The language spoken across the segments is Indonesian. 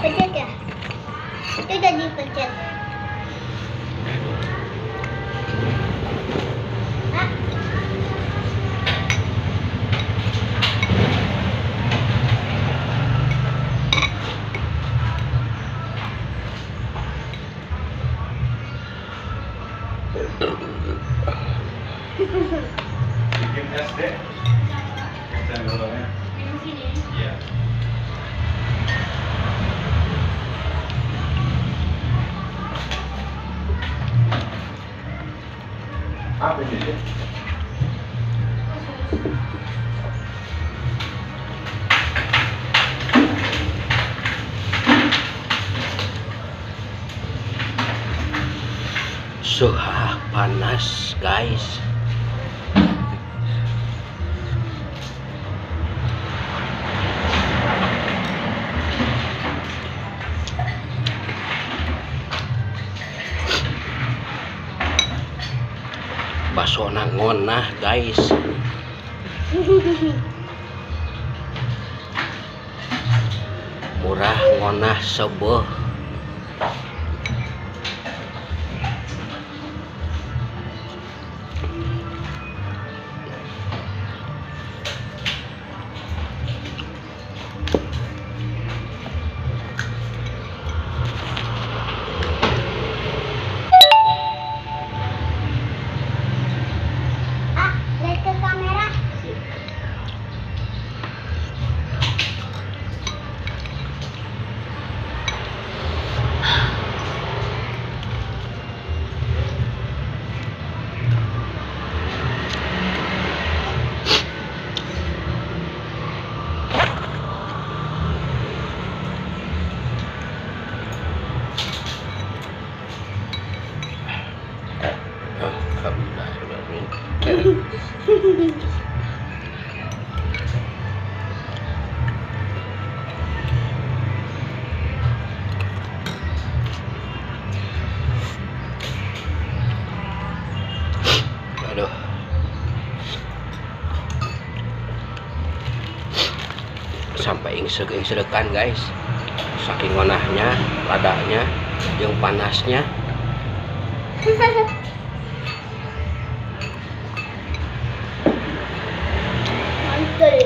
Pencet ya? Itu udah dipencet. Ah. Bikin es deh. Es cendolnya. Yang sini. Iya. Apa ini deh? Suha panas guys. Bakso ngonah guys. Murah ngonah sebeuh. Ah, lihat ke kamera. Aduh. Sampai ingsedekan guys. Saking ngonahnya, ladanya, yang panasnya. Mantul,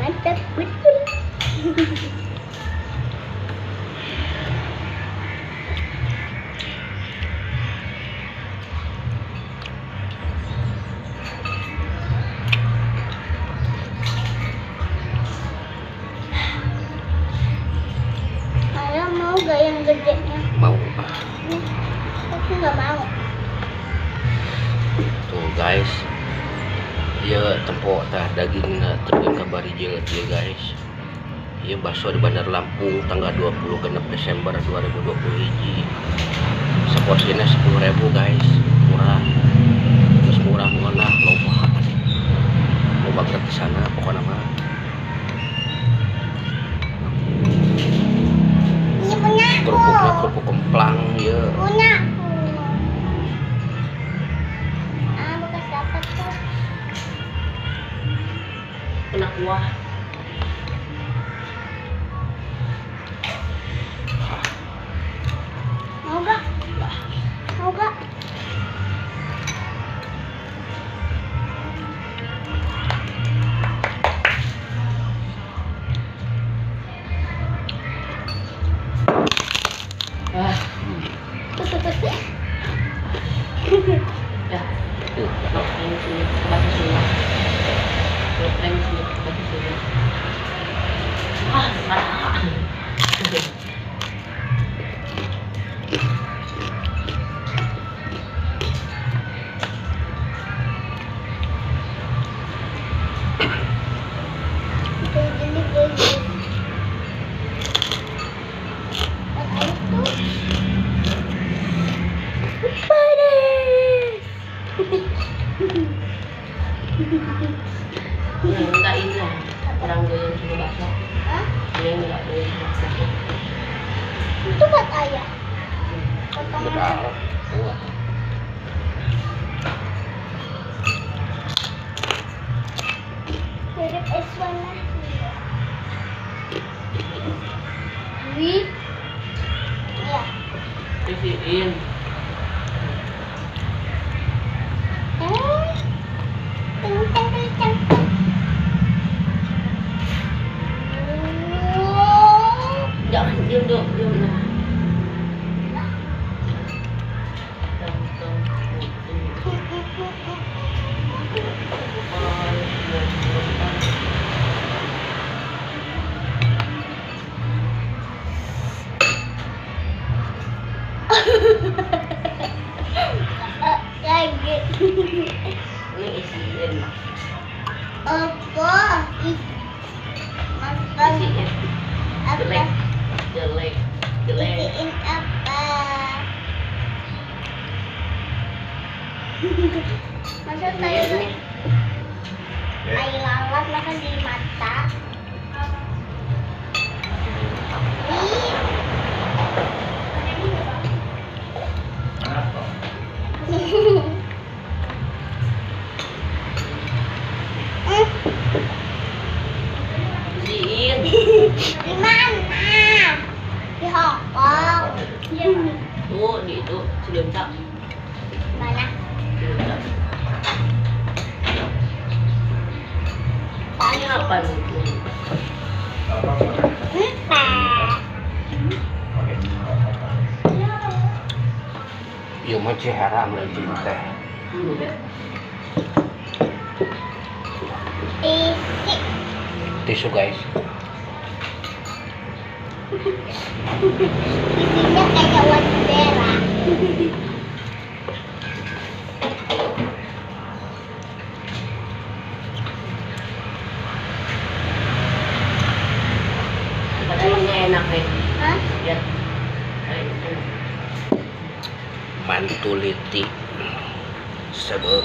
mantap betul. Ayah mau gak yang gedenya? Mau Aku nggak mau. tuh guys. Ieu tempo tah daging tergeun ka barijil ieu guys. Ieu bakso di Bandar Lampung tanggal 26 Desember 2021. Seporsinya 10.000 guys. Murah. Terus murah ngonah loba. Loba gratisana pokokna mah. Ini punya aku. Kerupuknya kerupuk kemplang ieu. Punya aku. Ah, bekas dapat tuh. Kena kuah. Mau gak? Mau gak? Ah, ya. Kalau yang sini batas sini. Kalau yang sini batas sini. Ah, parah. Tuh, jadi guys. Apa itu? Panas. Yang enggak ini lah. Orang doyan sama bakso. Hah? Yang enggak doyan sama bakso. Itu buat ayah. Potongan. Benar. Mirip es warna. Wih, Isiin. Teng teng teng teng. Jangan diam dong, diam nah. Lagi. Ini isiin. Apa? Makan Isiin. apa? Jelek. Jelek. Jelek. Isiin apa? Masa tayo Ini. tayo lalat masa di mata? Ih. Kenapa? Isiin. Di mana? Di Hong Kong. Tuh, di itu. Cilunca. Mana? Cilunca. Ini apa nih? Apa? Empat. Oke. Ieu mah haram lagi teh. Isi. Tisu guys. Isinya kayak Wandera. Padahal nggak enak nih. Hah? Ya. Enak. Mantuliti sebab